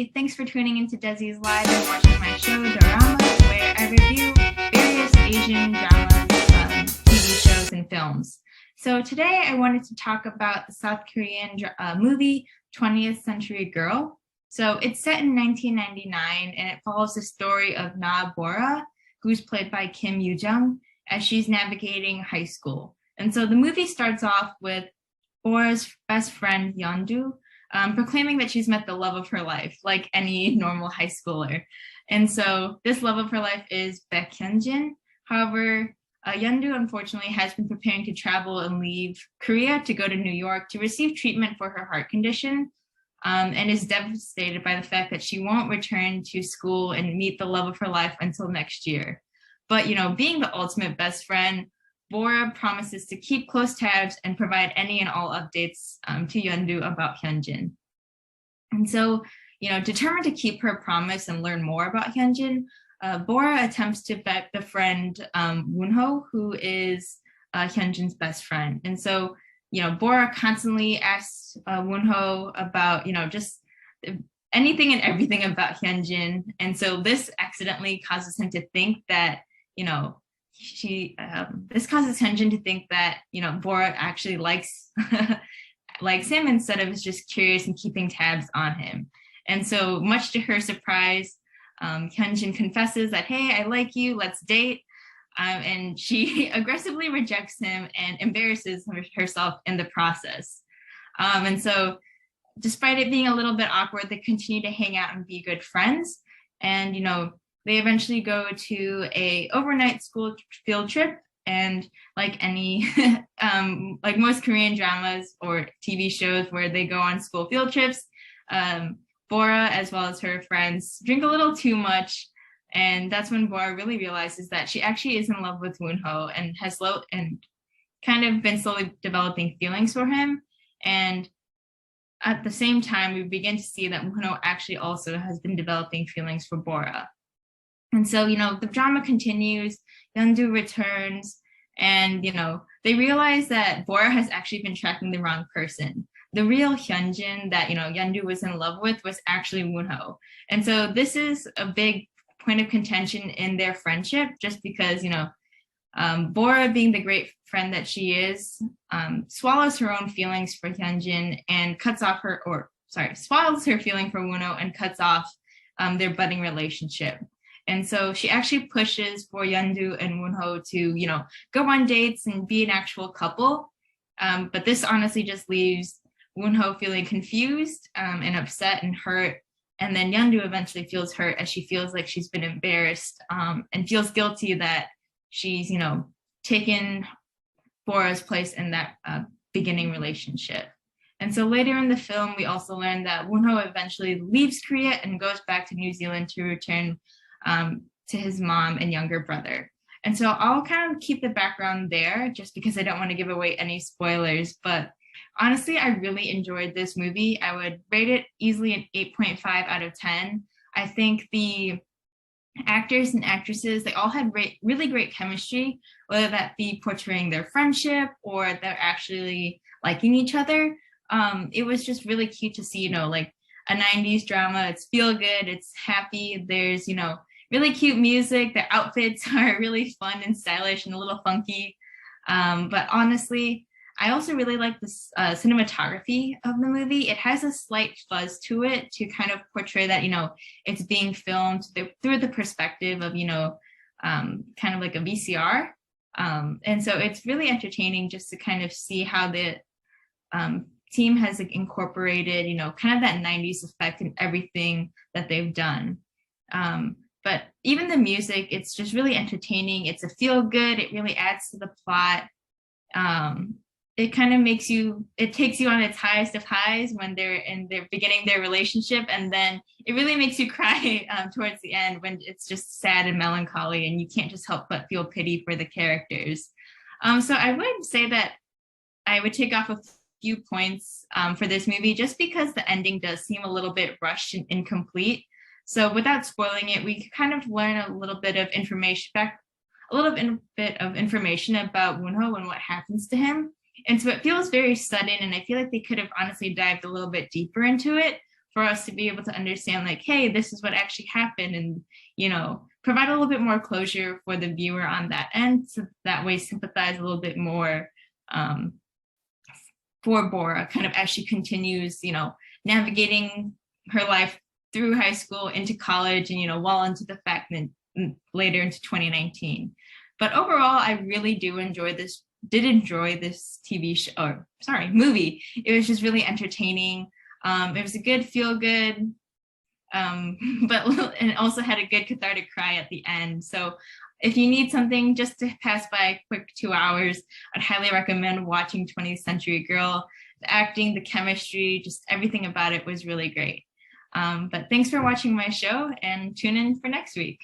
everybody. Thanks for tuning into Desi's Live and watching my show, Doramas, where I review various Asian dramas, TV shows, and films. So today I wanted to talk about the South Korean movie, 20th Century Girl. So it's set in 1999, and it follows the story of Na Bora, who's played by Kim Yoo-jung, as she's navigating high school. And so the movie starts off with Bora's best friend, Yeondu, proclaiming that she's met the love of her life, like any normal high schooler. And so this love of her life is Baek Hyunjin. However, Yeondu unfortunately has been preparing to travel and leave Korea to go to New York to receive treatment for her heart condition, and is devastated by the fact that she won't return to school and meet the love of her life until next year. But, being the ultimate best friend, Bora promises to keep close tabs and provide any and all updates to Yeondu about Hyunjin. And so, determined to keep her promise and learn more about Hyunjin, Bora attempts to befriend Wonho, who is Hyunjin's best friend. And so, Bora constantly asks Wonho about, just anything and everything about Hyunjin. And so this accidentally causes him to think that, this causes Hyunjin to think that, Bora actually likes him instead of just curious and keeping tabs on him. And so much to her surprise, Hyunjin confesses that, hey, I like you, let's date. And she aggressively rejects him and embarrasses herself in the process. And so despite it being a little bit awkward, they continue to hang out and be good friends. And, they eventually go to a overnight school field trip, and like any, like most Korean dramas or TV shows where they go on school field trips, Bora, as well as her friends, drink a little too much. And that's when Bora really realizes that she actually is in love with Wonho and has kind of been slowly developing feelings for him. And at the same time, we begin to see that Wonho actually also has been developing feelings for Bora. And so, the drama continues, Yeondu returns, and, they realize that Bora has actually been tracking the wrong person. The real Hyunjin that, Yeondu was in love with was actually Wonho. And so this is a big point of contention in their friendship, just because, Bora, being the great friend that she is, swallows her own feelings for Hyunjin and swallows her feeling for Wonho and cuts off their budding relationship. And so she actually pushes for Yeondu and Wonho to, go on dates and be an actual couple. But this honestly just leaves Wonho feeling confused and upset and hurt. And then Yeondu eventually feels hurt as she feels like she's been embarrassed and feels guilty that she's, taken Bora's place in that beginning relationship. And so later in the film, we also learn that Wonho eventually leaves Korea and goes back to New Zealand to return to his mom and younger brother. And so I'll kind of keep the background there just because I don't want to give away any spoilers. But honestly, I really enjoyed this movie. I would rate it easily an 8.5 out of 10. I think the actors and actresses, they all had really great chemistry, whether that be portraying their friendship or they're actually liking each other. It was just really cute to see, like a 90s drama. It's feel good, it's happy. There's, really cute music. The outfits are really fun and stylish and a little funky. But honestly, I also really like the cinematography of the movie. It has a slight fuzz to it to kind of portray that, it's being filmed through the perspective of, kind of like a VCR. And so it's really entertaining just to kind of see how the team has incorporated, kind of that 90s effect in everything that they've done. But even the music, it's just really entertaining. It's a feel good. It really adds to the plot. It kind of it takes you on its highest of highs when they're beginning their relationship. And then it really makes you cry towards the end when it's just sad and melancholy and you can't just help but feel pity for the characters. So I would say that I would take off a few points for this movie just because the ending does seem a little bit rushed and incomplete. So without spoiling it, we kind of learn a little bit of information about Wonho and what happens to him. And so it feels very sudden, and I feel like they could have honestly dived a little bit deeper into it, for us to be able to understand like, hey, this is what actually happened, and provide a little bit more closure for the viewer on that end, so that way sympathize a little bit more for Bora, kind of as she continues, navigating her life through high school into college, and well into the fact that later into 2019. But overall, I really enjoy this TV show, or sorry, movie. It was just really entertaining. It was a good feel good, but and also had a good cathartic cry at the end. So if you need something just to pass by a quick 2 hours, I'd highly recommend watching 20th Century Girl. The acting, the chemistry, just everything about it was really great. But thanks for watching my show, and tune in for next week.